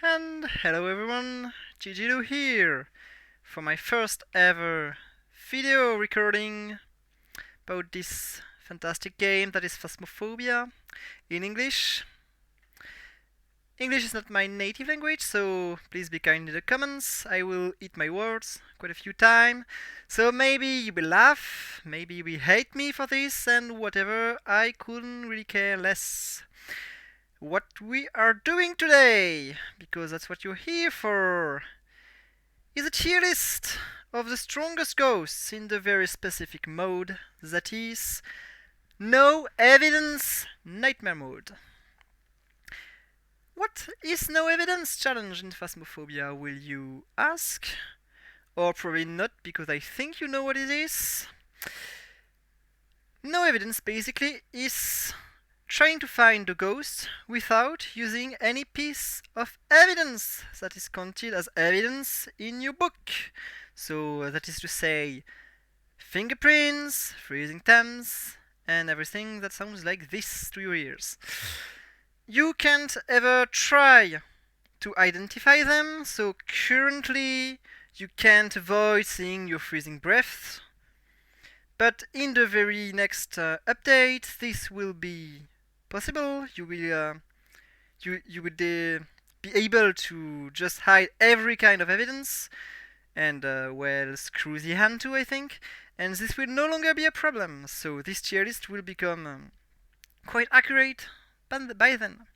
And hello everyone, Gigilu here for my first ever video recording about this fantastic game that is Phasmophobia in English. English is not my native language, so please be kind in the comments. I will eat my words quite a few times. So maybe you will laugh, maybe you will hate me for this, and whatever, I couldn't really care less what we are doing today, because that's what you're here for, is a tier list of the strongest ghosts in the very specific mode that is no evidence nightmare mode. What is no evidence challenge in Phasmophobia, will you ask? Or probably not, because I think you know what it is. No evidence basically is trying to find the ghost without using any piece of evidence that is counted as evidence in your book. So that is to say, fingerprints, freezing temps, and everything that sounds like this to your ears. You can't ever try to identify them, so currently you can't avoid seeing your freezing breath. But in the very next update, this will be possible. You would be able to just hide every kind of evidence, and well, screw the hand too, I think. And this will no longer be a problem. So this tier list will become quite accurate by then.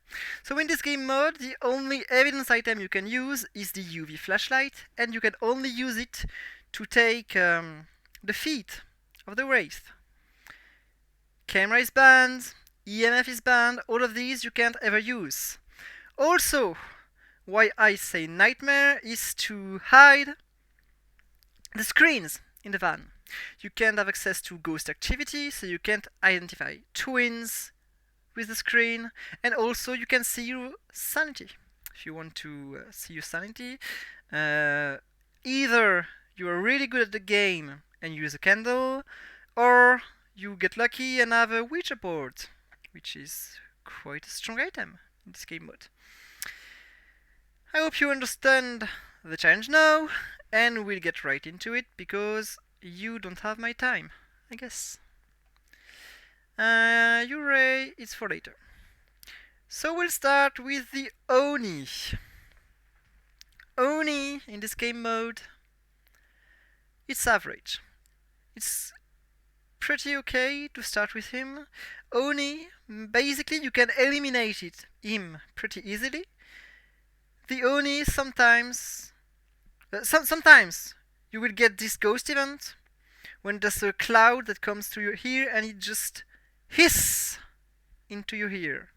So in this game mode, the only evidence item you can use is the UV flashlight, and you can only use it to take the feet of the wraith. Camera is banned, EMF is banned, all of these you can't ever use. Also, why I say nightmare is to hide the screens in the van. You can't have access to ghost activity, so you can't identify twins with the screen, and also you can see your sanity. If you want to see your sanity, either you are really good at the game and use a candle, or you get lucky and have a Ouija board, which is quite a strong item in this game mode. I hope you understand the challenge now, and we'll get right into it because you don't have my time, I guess. Hooray, it's for later. So we'll start with the Oni. Oni in this game mode, it's average. It's pretty okay to start with him. Oni, basically you can eliminate him pretty easily. The Oni sometimes you will get this ghost event when there's a cloud that comes to your ear and it just hiss into your ear.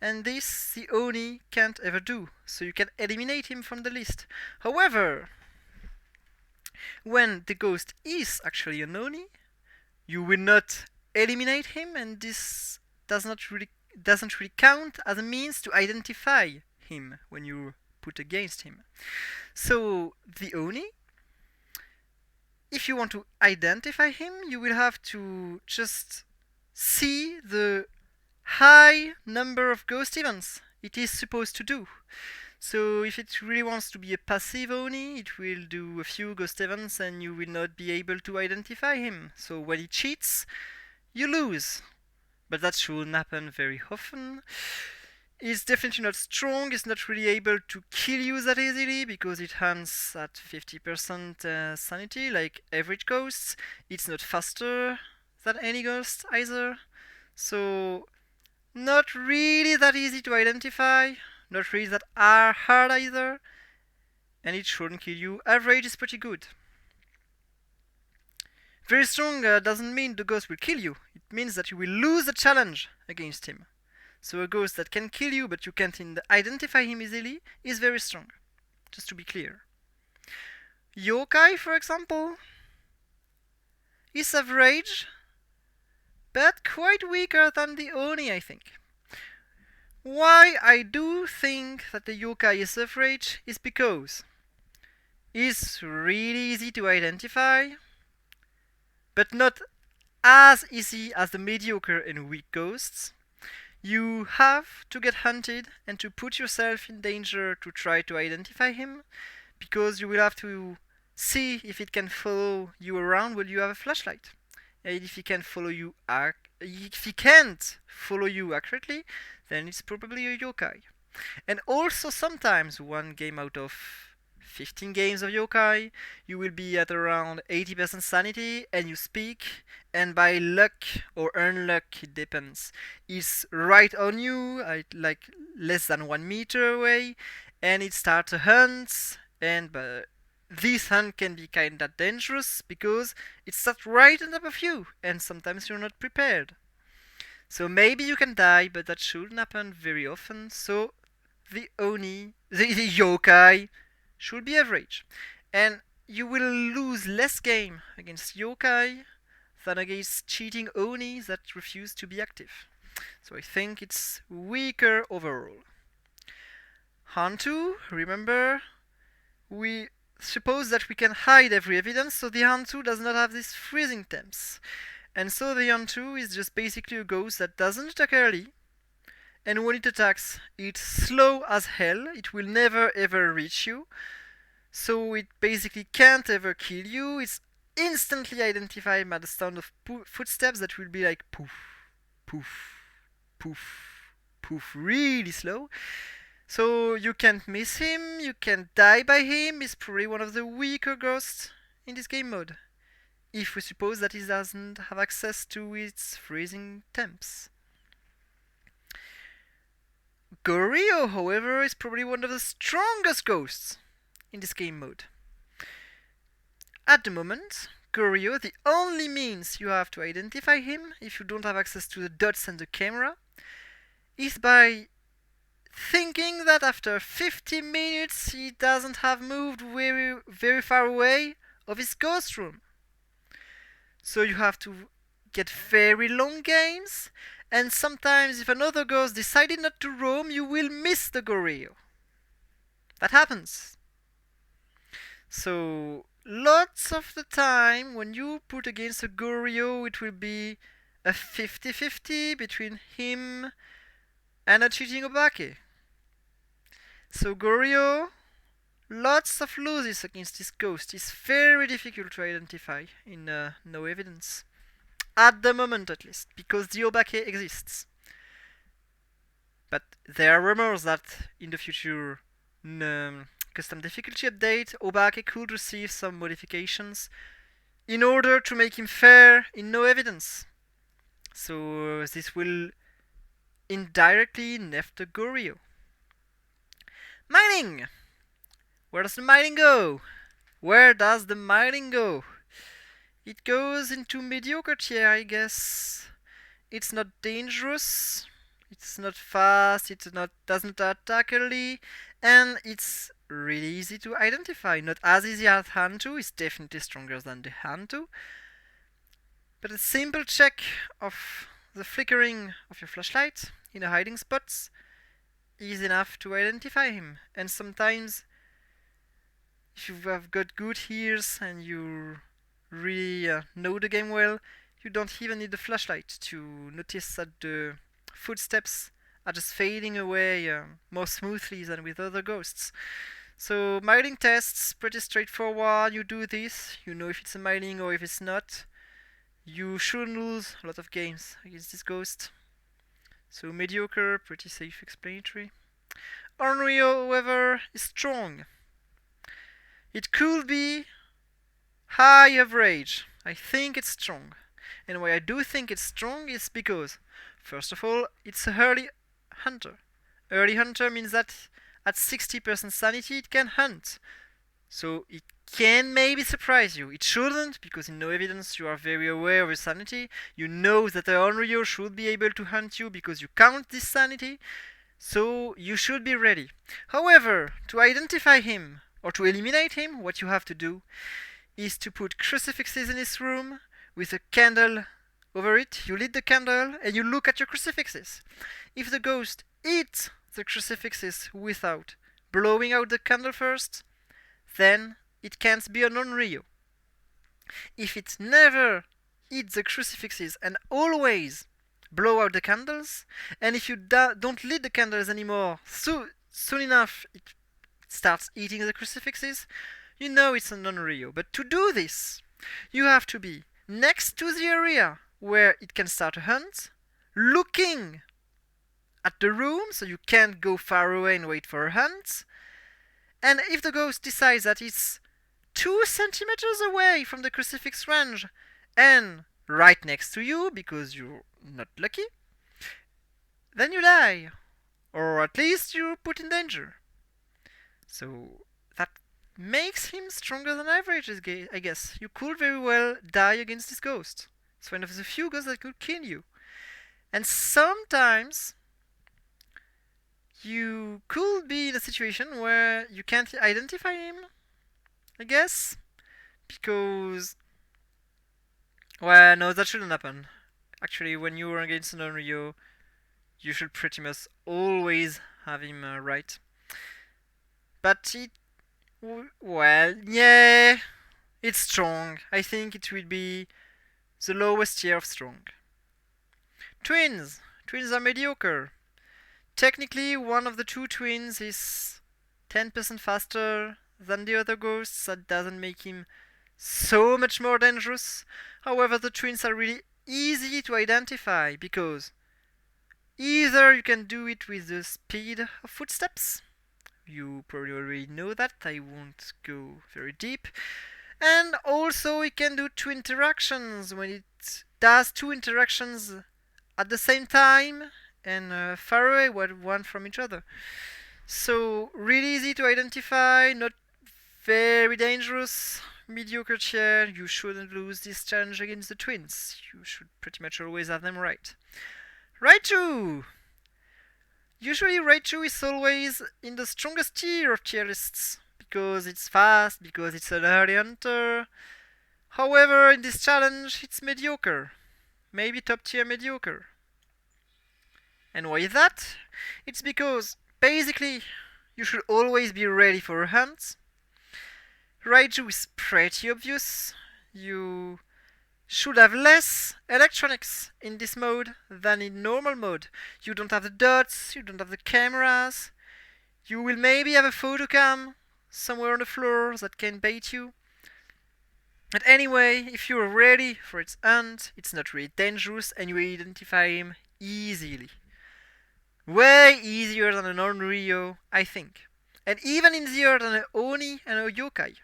And this the Oni can't ever do, so you can eliminate him from the list. However, when the ghost is actually an Oni, you will not eliminate him, and this doesn't really count as a means to identify him when you put against him. So the Oni, if you want to identify him, you will have to just see the high number of ghost events it is supposed to do. So if it really wants to be a passive Oni, it will do a few ghost events and you will not be able to identify him. So when he cheats, you lose. But that shouldn't happen very often. It's definitely not strong, it's not really able to kill you that easily because it hunts at 50% sanity like average ghosts. It's not faster than any ghost either. So not really that easy to identify, not really that hard either, and it shouldn't kill you. Average is pretty good. Very strong doesn't mean the ghost will kill you, it means that you will lose the challenge against him. So a ghost that can kill you but you can't identify him easily is very strong, just to be clear. Yokai, for example, is average, but quite weaker than the Oni, I think. Why I do think that the yokai is average is because it's really easy to identify, but not as easy as the mediocre and weak ghosts. You have to get hunted and to put yourself in danger to try to identify him, because you will have to see if it can follow you around while you have a flashlight. And if he can follow you, if he can't follow you accurately, then it's probably a yokai. And also sometimes one game out of 15 games of yokai, you will be at around 80% sanity and you speak, and by luck or unluck, it depends, is right on you, like less than 1 meter away, and it starts a hunt, and this hunt can be kinda dangerous because it's sat right on top of you, and sometimes you're not prepared. So maybe you can die, but that shouldn't happen very often, so the Oni, the yokai, should be average. And you will lose less game against yokai than against cheating Oni that refuse to be active. So I think it's weaker overall. Hantu, remember, we suppose that we can hide every evidence, so the Hantu does not have these freezing temps. And so the Hantu is just basically a ghost that doesn't attack early, and when it attacks, it's slow as hell, it will never ever reach you, so it basically can't ever kill you, it's instantly identified by the sound of footsteps that will be like poof, poof, poof, poof, really slow. So you can't miss him, you can't die by him, he's probably one of the weaker ghosts in this game mode, if we suppose that he doesn't have access to its freezing temps. Goryo, however, is probably one of the strongest ghosts in this game mode. At the moment, Goryo, the only means you have to identify him, if you don't have access to the dots and the camera, is by thinking that after 50 minutes he doesn't have moved very, very far away of his ghost room. So you have to get very long games, and sometimes if another ghost decided not to roam, you will miss the Goryo. That happens. So lots of the time when you put against a Goryo, it will be a 50-50 between him and a cheating Obake. So Goryo, lots of losses against this ghost. It's very difficult to identify in no evidence. At the moment at least, because the Obake exists. But there are rumors that in the future custom difficulty update, Obake could receive some modifications in order to make him fair in no evidence. So this will indirectly nerf the Goryo. Mining! Where does the mining go? Where does the mining go? It goes into mediocre tier, I guess. It's not dangerous, it's not fast, doesn't attack early, and it's really easy to identify. Not as easy as Hantu, it's definitely stronger than the Hantu. But a simple check of the flickering of your flashlight in a hiding spot is enough to identify him. And sometimes, if you have got good ears and you really know the game well, you don't even need the flashlight to notice that the footsteps are just fading away more smoothly than with other ghosts. So mining tests, pretty straightforward. You do this, you know if it's a mining or if it's not. You shouldn't lose a lot of games against this ghost. So mediocre, pretty safe, explanatory. Onryo, however, is strong. It could be high average. I think it's strong. And why I do think it's strong is because, first of all, it's a early hunter. Early hunter means that at 60% sanity it can hunt. So it can maybe surprise you. It shouldn't, because in no evidence you are very aware of your sanity. You know that the Onryo should be able to hunt you because you count this sanity. So you should be ready. However, to identify him or to eliminate him, what you have to do is to put crucifixes in his room with a candle over it. You lit the candle and you look at your crucifixes. If the ghost eats the crucifixes without blowing out the candle first, then it can't be an Onryo. If it never eats the crucifixes and always blow out the candles, and if you don't lit the candles anymore, soon enough it starts eating the crucifixes, you know it's an Onryo. But to do this, you have to be next to the area where it can start a hunt, looking at the room, so you can't go far away and wait for a hunt. And if the ghost decides that it's 2 centimeters away from the crucifix range and right next to you because you're not lucky, then you die. Or at least you're put in danger. So that makes him stronger than average, I guess. You could very well die against this ghost. It's one of the few ghosts that could kill you. And sometimes you could be in a situation where you can't identify him, I guess, because, well, no, that shouldn't happen. Actually, when you are against an Onryo, you should pretty much always have him right. But well, yeah, it's strong. I think it will be the lowest tier of strong. Twins. Twins are mediocre. Technically, one of the 2 twins is 10% faster than the other ghosts. That doesn't make him so much more dangerous. However, the twins are really easy to identify because either you can do it with the speed of footsteps. You probably already know that, I won't go very deep. And also it can do 2 interactions when it does 2 interactions at the same time and far away one from each other. So really easy to identify, not very dangerous, mediocre tier. You shouldn't lose this challenge against the twins. You should pretty much always have them right. Raichu! Usually Raichu is always in the strongest tier of tier lists, because it's fast, because it's an early hunter. However, in this challenge, it's mediocre. Maybe top tier mediocre. And why is that? It's because, basically, you should always be ready for a hunt. Raichu is pretty obvious. You should have less electronics in this mode than in normal mode. You don't have the dots, you don't have the cameras. You will maybe have a photo cam somewhere on the floor that can bait you. But anyway, if you're ready for its hunt, it's not really dangerous and you identify him easily. Way easier than an Onryo, I think. And even easier than an Oni and a Yokai.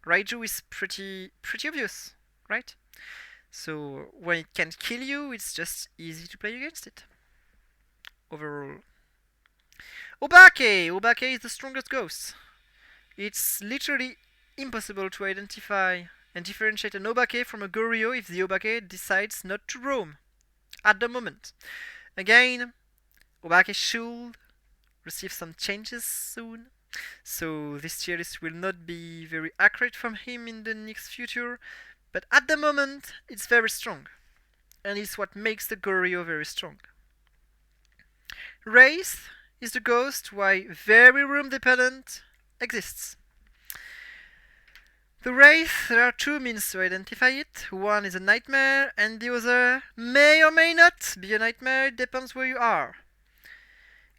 Raichu is pretty obvious, right? So when it can't kill you, it's just easy to play against it. Overall. Obake! Obake is the strongest ghost. It's literally impossible to identify and differentiate an Obake from a Goryo if the Obake decides not to roam at the moment. Again, Obake should receive some changes soon, so this tier list will not be very accurate from him in the next future, but at the moment it's very strong, and it's what makes the Goryo very strong. Wraith is the ghost why very room dependent exists. The Wraith, there are 2 means to identify it. One is a nightmare, and the other may or may not be a nightmare, it depends where you are.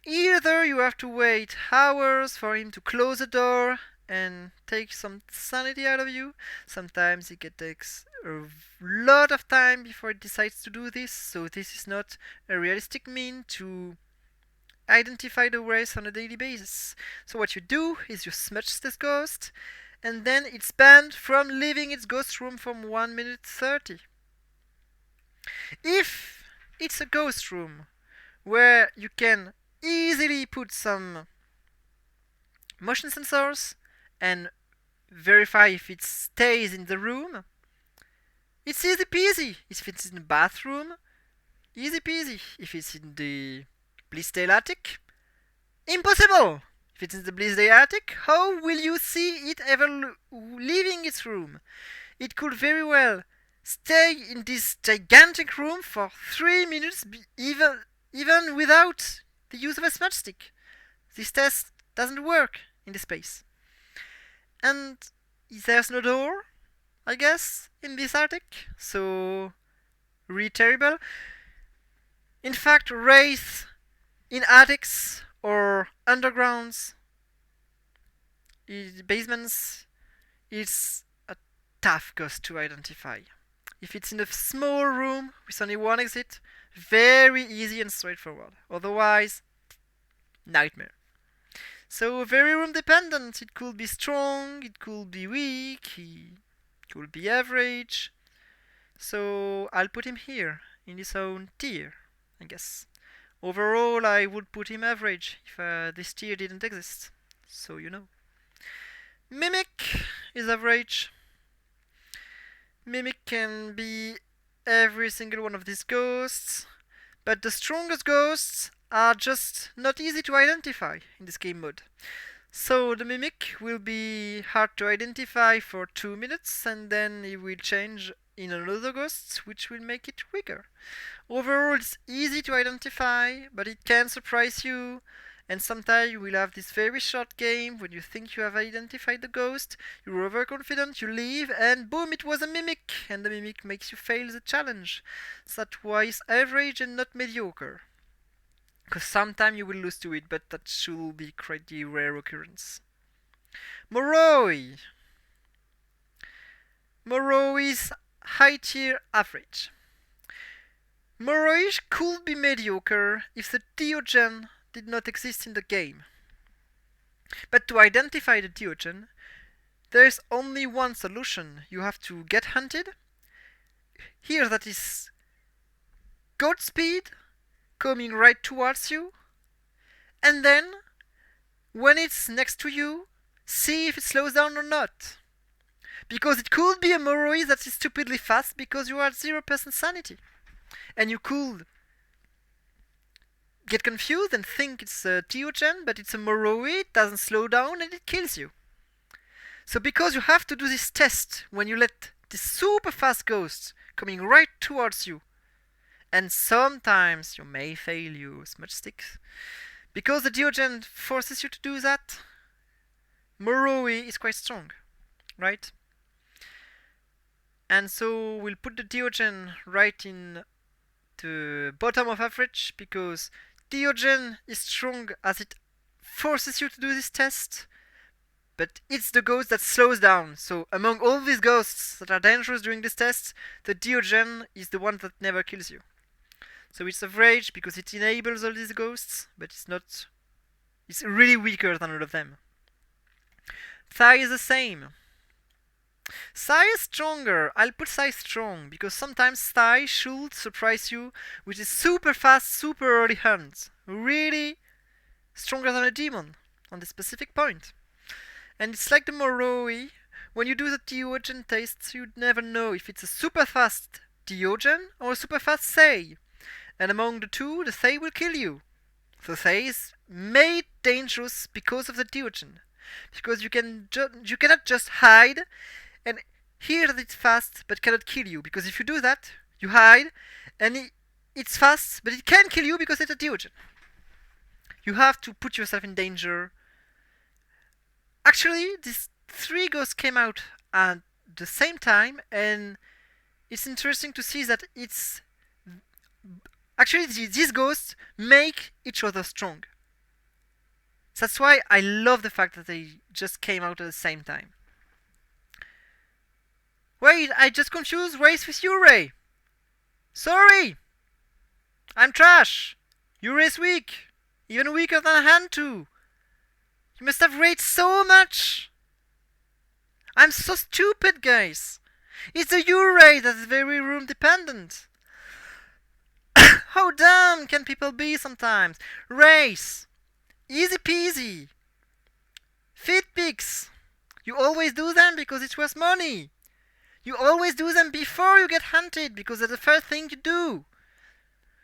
Either you have to wait hours for him to close the door and take some sanity out of you. Sometimes it takes a lot of time before it decides to do this, so this is not a realistic mean to identify the Wraith on a daily basis. So what you do is you smudge this ghost, and then it's banned from leaving its ghost room from 1 minute 30. If it's a ghost room where you can easily put some motion sensors and verify if it stays in the room, it's easy peasy. If it's in the bathroom, easy peasy. If it's in the Blissdale attic, impossible. If it's in the Blissdale attic, how will you see it ever leaving its room? It could very well stay in this gigantic room for 3 minutes, even without the use of a smudge stick. This test doesn't work in this space. And there's no door, I guess, in this attic, so really terrible. In fact, Wraith in attics or undergrounds, basements, is a tough ghost to identify. If it's in a small room with only one exit, very easy and straightforward. Otherwise, nightmare. So very room dependent. It could be strong, it could be weak, it could be average. So I'll put him here in his own tier, I guess. Overall, I would put him average if this tier didn't exist. So you know. Mimic is average. Mimic can be every single one of these ghosts, but the strongest ghosts are just not easy to identify in this game mode. So the Mimic will be hard to identify for 2 minutes, and then it will change in another ghost, which will make it weaker. Overall, it's easy to identify, but it can surprise you. And sometimes you will have this very short game when you think you have identified the ghost, you're overconfident, you leave, and boom, it was a Mimic, and the Mimic makes you fail the challenge. So that's why it's average and not mediocre. Because sometimes you will lose to it, but that should be quite a rare occurrence. Moroi. Moroi is high tier average. Moroi could be mediocre if the Diogen did not exist in the game. But to identify the Diogen, there is only one solution. You have to get hunted. Here that is Godspeed coming right towards you. And then, when it's next to you, see if it slows down or not. Because it could be a Moroi that is stupidly fast because you are at 0% sanity. And you could get confused and think it's a Diogen, but it's a Moroi, it doesn't slow down and it kills you. So because you have to do this test when you let this super fast ghost coming right towards you, and sometimes you may fail, you smudge sticks. Because the Diogen forces you to do that, Moroi is quite strong, right? And so we'll put the Diogen right in the bottom of average because Diogen is strong as it forces you to do this test, but it's the ghost that slows down. So among all these ghosts that are dangerous during this test, the Diogen is the one that never kills you. So it's average because it enables all these ghosts, but it's really weaker than all of them. Thigh is the same. Thigh is stronger. I'll put Thigh strong because sometimes Thigh should surprise you with a super fast, super early hunt. Really stronger than a demon on this specific point. And it's like the Moroi. When you do the Diogen tests, you'd never know if it's a super fast Diogen or a super fast Thigh. And among the two, the Thigh will kill you. So Thigh is made dangerous because of the Diogen. Because you cannot just hide and hear that it's fast but cannot kill you. Because if you do that, you hide and it's fast but it can kill you because it's a Diogen. You have to put yourself in danger. Actually, these three ghosts came out at the same time, and it's interesting to see that it's actually these ghosts make each other strong. That's why I love the fact that they just came out at the same time. Wait, I just confused Race with Ray. Sorry! I'm trash! Uray's weak! Even weaker than Hantu! You must have raged so much! I'm so stupid, guys! It's the Uray that is very room dependent! How dumb can people be sometimes? Race! Easy peasy! Fit pics! You always do them because it's worth money! You always do them before you get hunted because that's the first thing you do.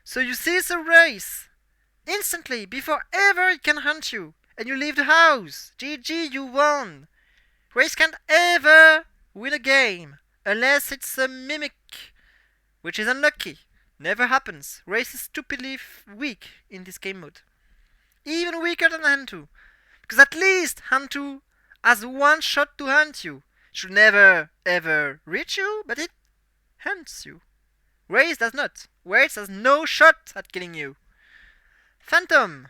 So you seize a race instantly before ever it can hunt you, and you leave the house. GG, you won. Race can't ever win a game unless it's a mimic, which is unlucky. Never happens. Race is stupidly weak in this game mode. Even weaker than Hantu. Because at least Hantu has one shot to hunt you. Should never ever reach you, but it hunts you. Race does not. where it has no shot at killing you. Phantom.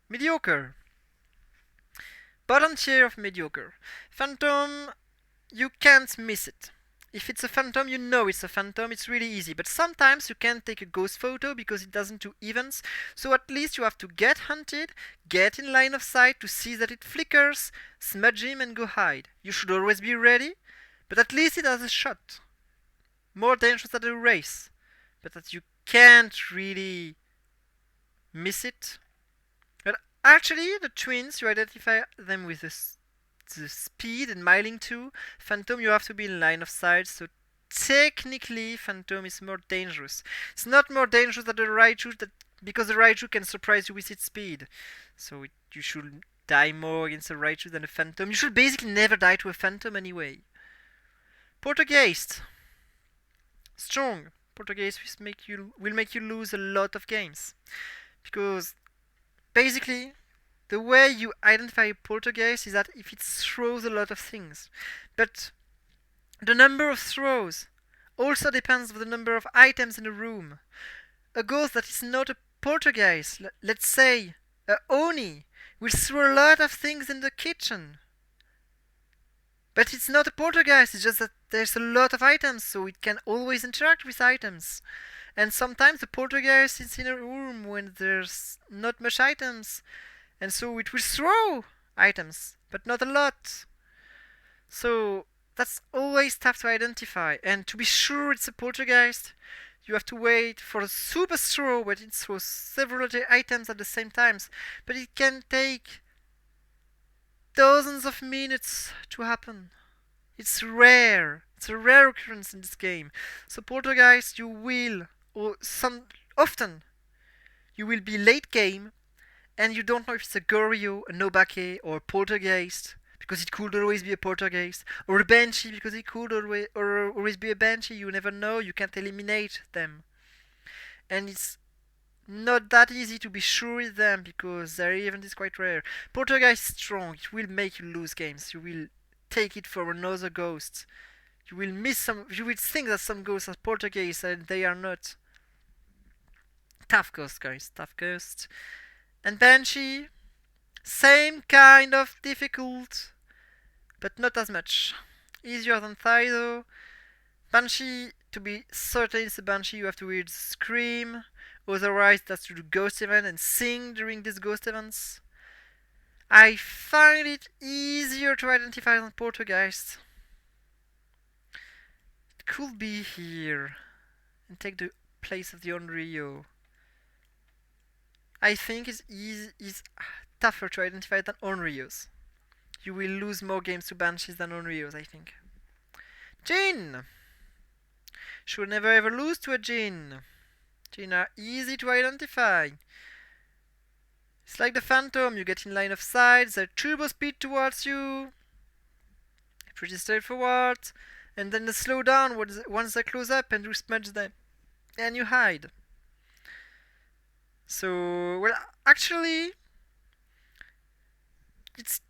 Mediocre. Bottom tier of mediocre. Phantom, you can't miss it. If it's a phantom, you know it's a phantom, it's really easy. But sometimes you can't take a ghost photo because it doesn't do events. So at least you have to get hunted, get in line of sight to see that it flickers, smudge him and go hide. You should always be ready, but at least it has a shot. More dangerous than a race, but that you can't really miss it. But actually, the twins, you identify them with the speed and miling too. Phantom, you have to be in line of sight, so technically Phantom is more dangerous. It's not more dangerous than the Raichu, because the Raichu can surprise you with its speed. So you should die more against a Raichu than a Phantom. You should basically never die to a Phantom anyway. Poltergeist. Strong. Poltergeist will make you lose a lot of games. Because basically the way you identify a poltergeist is that if it throws a lot of things. But the number of throws also depends on the number of items in a room. A ghost that is not a poltergeist, let's say a Oni, will throw a lot of things in the kitchen. But it's not a poltergeist, it's just that there's a lot of items, so it can always interact with items. And sometimes the poltergeist is in a room when there's not much items, and so it will throw items, but not a lot. So that's always tough to identify. And to be sure it's a poltergeist, you have to wait for a super throw where it throws several items at the same time. But it can take dozens of minutes to happen. It's rare. It's a rare occurrence in this game. So poltergeist, you will, or often, you will be late game, and you don't know if it's a Goryo, a Nobake, or a Poltergeist, because it could always be a Poltergeist, or a Banshee, because it could always be a Banshee. You never know, you can't eliminate them. And it's not that easy to be sure with them, because their event is quite rare. Poltergeist is strong, it will make you lose games. You will take it for another ghost. You will think that some ghosts are Poltergeist, and they are not. Tough ghost, guys, tough ghost. And Banshee, same kind of difficult, but not as much. Easier than Thydo. Banshee, to be certain it's a Banshee, you have to read Scream, otherwise that's to do ghost event and sing during these ghost events. I find it easier to identify than Poltergeist. It could be here and take the place of the Onryo. I think is tougher to identify than Onryos. You will lose more games to Banshees than Onryos, I think. Jin! Should never ever lose to a Jin. Jin are easy to identify. It's like the Phantom, you get in line of sight, they're turbo speed towards you. Pretty straightforward. And then they slow down once they close up and you smudge them. And you hide. So, well, actually, it's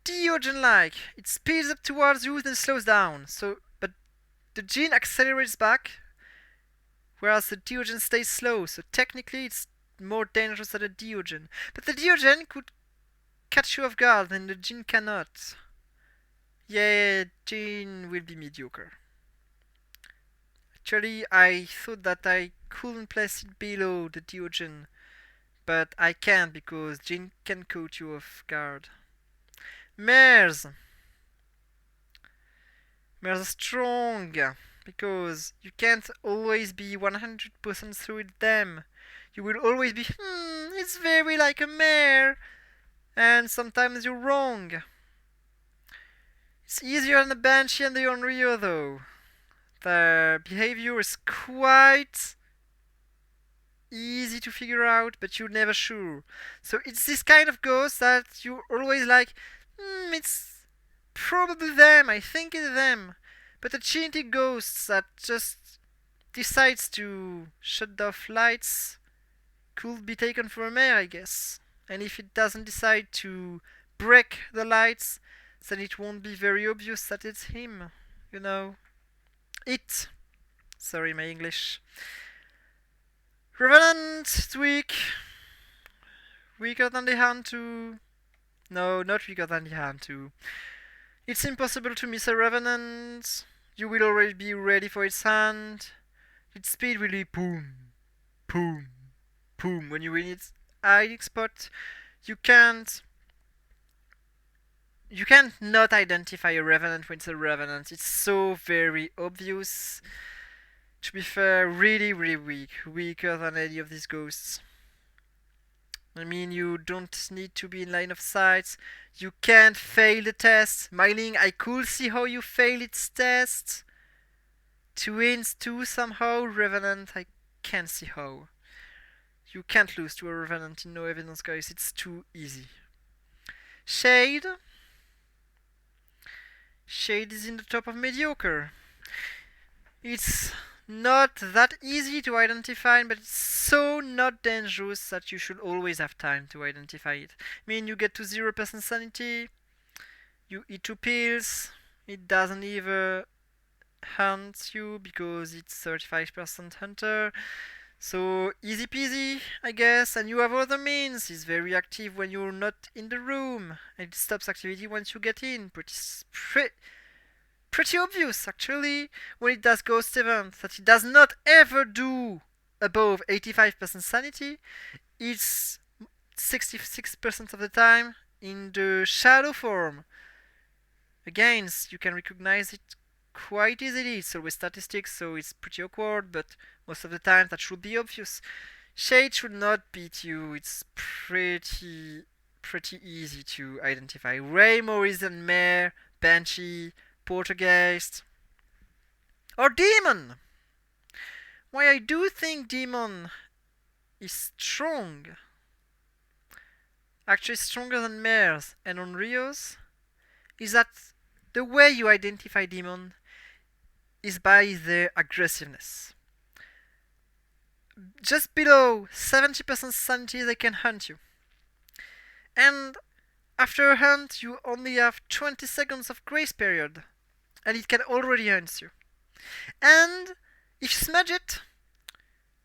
Diogen-like. It speeds up towards you, then slows down. So, but the Jin accelerates back, whereas the Diogen stays slow. So technically, it's more dangerous than the Diogen. But the Diogen could catch you off guard, and the Jin cannot. Yeah, Jin will be mediocre. Actually, I thought that I couldn't place it below the Diogen, but I can't because Jin can caught you off guard. Mares! Mares are strong because you can't always be 100% through with them. You will always be, it's very like a mare, and sometimes you're wrong. It's easier than the Banshee and the Onryo though. Their behavior is quite easy to figure out, but you're never sure. So it's this kind of ghost that you're always like, it's probably them, I think it's them. But a cheating ghost that just decides to shut off lights could be taken for a mare, I guess. And if it doesn't decide to break the lights, then it won't be very obvious that it's him, you know. It. Sorry, my English. Revenant is weak. Weaker than the Hand 2. No, not weaker than the Hand 2. It's impossible to miss a Revenant. You will already be ready for its hand. Its speed will be boom, boom, boom. When you win its hiding spot, you can't not identify a Revenant when it's a Revenant. It's so very obvious. To be fair, really, really weak. Weaker than any of these ghosts. I mean, you don't need to be in line of sight. You can't fail the test. Myling, I could see how you failed its test. 2 wins, 2 somehow. Revenant, I can't see how. You can't lose to a Revenant in no evidence, guys. It's too easy. Shade. Shade is in the top of mediocre. It's not that easy to identify, but it's so not dangerous that you should always have time to identify it. I mean, you get to 0% sanity, you eat 2 pills, it doesn't even hunt you because it's 35% hunter. So easy peasy, I guess, and you have other means. It's very active when you're not in the room, and it stops activity once you get in. Pretty obvious, actually, when it does ghost events, that it does not ever do above 85% sanity. It's 66% of the time in the shadow form. Again, you can recognize it quite easily. It's always statistics, so it's pretty awkward, but most of the time that should be obvious. Shade should not beat you. It's pretty easy to identify. Ray, Morrison, Mare, Banshee, Poltergeist, or Demon. Why I do think Demon is strong, actually stronger than Mares and Onryos, is that the way you identify Demon is by their aggressiveness. Just below 70% sanity they can hunt you. And after a hunt you only have 20 seconds of grace period, and it can already hunt you. And if you smudge it,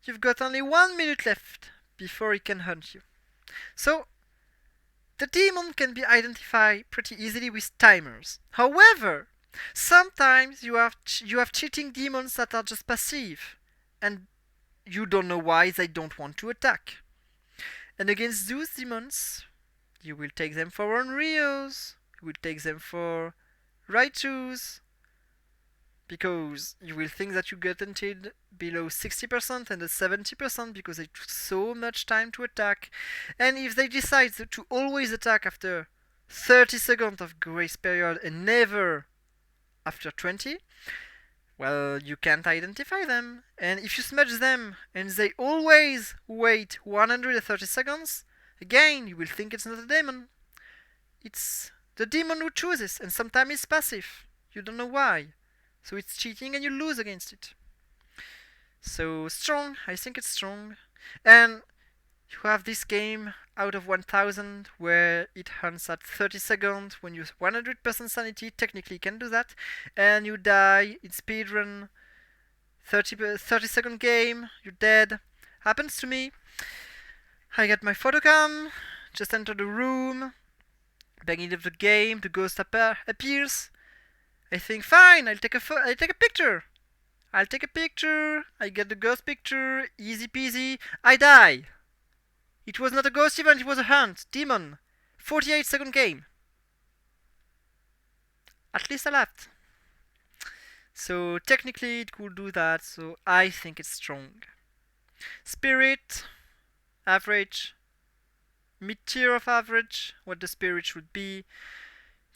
you've got only 1 minute left before it can hunt you. So the demon can be identified pretty easily with timers. However, sometimes you have cheating demons that are just passive, and you don't know why they don't want to attack. And against those demons, you will take them for Onryos, you will take them for Raichus, because you will think that you get until below 60% and at 70% because they took so much time to attack. And if they decide to always attack after 30 seconds of grace period and never after 20, well, you can't identify them. And if you smudge them and they always wait 130 seconds, again, you will think it's not a demon. It's the demon who chooses, and sometimes it's passive. You don't know why. So it's cheating and you lose against it. So strong, I think it's strong. And you have this game out of 1000 where it hunts at 30 seconds when you 100% sanity, technically can do that, and you die in speedrun. 30-second game, you're dead. Happens to me. I get my photocam, just enter the room, beginning of the game, the ghost appears. I think, fine, I'll take a picture. I get the ghost picture, easy peasy. I die. It was not a ghost event, it was a hunt. Demon. 48-second game. At least I laughed. So technically it could do that, so I think it's strong. Spirit, average, mid-tier of average, what the spirit should be.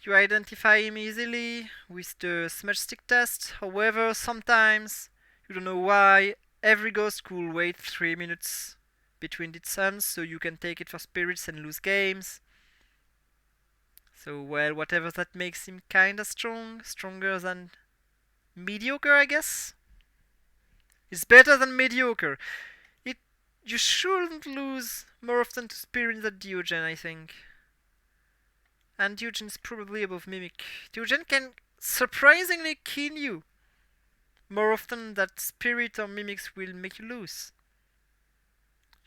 You identify him easily with the smudge stick test. However, sometimes, you don't know why, every ghost could wait 3 minutes between its hunts, so you can take it for spirits and lose games. So, well, whatever that makes him kinda strong, stronger than mediocre, I guess. It's better than mediocre. You shouldn't lose more often to Spirit than Diogen, I think. And Diogen is probably above Mimic. Diogen can surprisingly kill you. more often that spirit or mimics will make you lose.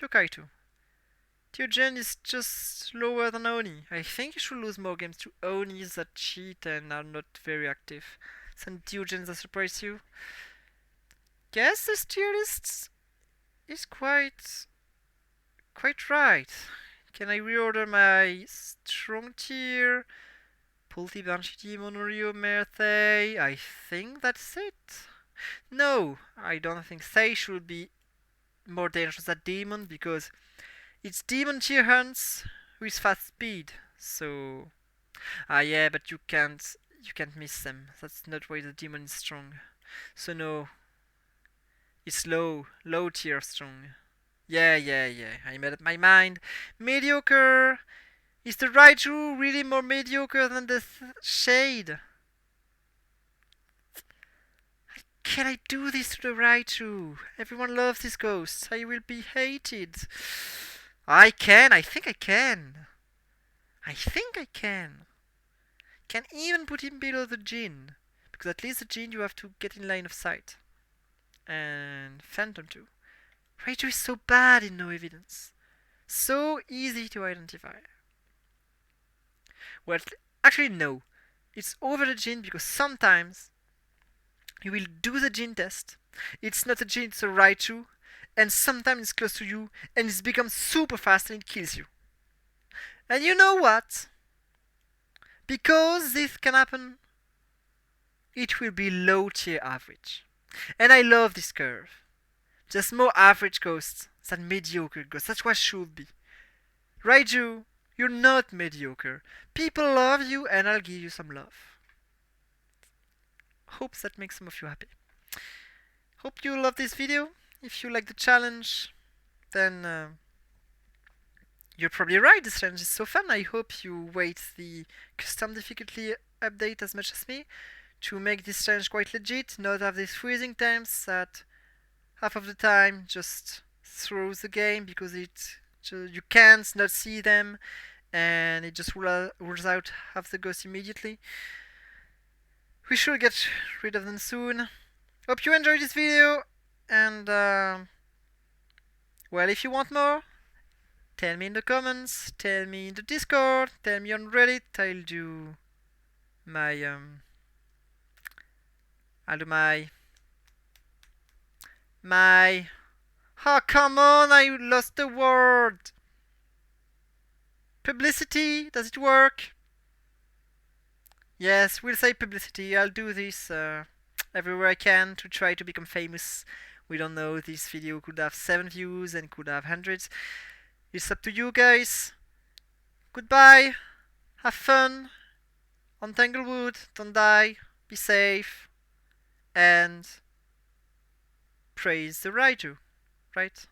Yokai-2. Tiogen is just lower than Oni. I think you should lose more games to Onis that cheat and are not very active than Tiogens that surprise you. Guess this tier list is quite right. Can I reorder my strong tier? Pulti Banshee Demon Rio Merthay. I think that's it. No, I don't think Thay should be more dangerous than Demon because it's Demon tier hunts with fast speed. So yeah, but you can't miss them. That's not why the Demon is strong. So no, it's low tier strong. Yeah. I made up my mind. Mediocre. Is the Raichu really more mediocre than the Shade? Can I do this to the Raichu? Everyone loves this ghost. I will be hated. I can. I think I can. Can even put him below the Jin. Because at least the Jin you have to get in line of sight. And Phantom too. Raichu is so bad in no evidence. So easy to identify. Well, actually no. It's over the Jin because sometimes you will do the Jin test. It's not a Jin, it's a Raichu. And sometimes it's close to you and it becomes super fast and it kills you. And you know what? Because this can happen, it will be low tier average. And I love this curve. Just more average ghosts than mediocre ghosts. That's what should be. Raiju, you're not mediocre. People love you and I'll give you some love. Hope that makes some of you happy. Hope you love this video. If you like the challenge, then you're probably right. This challenge is so fun. I hope you wait the custom difficulty update as much as me to make this challenge quite legit, not have these freezing times that half of the time just throws the game because you can't not see them and it just rules out half the ghosts immediately. We should get rid of them soon. Hope you enjoyed this video and well, if you want more, tell me in the comments, tell me in the Discord, tell me on Reddit. I'll do my oh, come on, I lost the word. Publicity, does it work? Yes, we'll say publicity. I'll do this everywhere I can to try to become famous. We don't know, this video could have 7 views and could have hundreds. It's up to you guys. Goodbye. Have fun. On Tanglewood. Don't die. Be safe. And praise the Raiju. Right?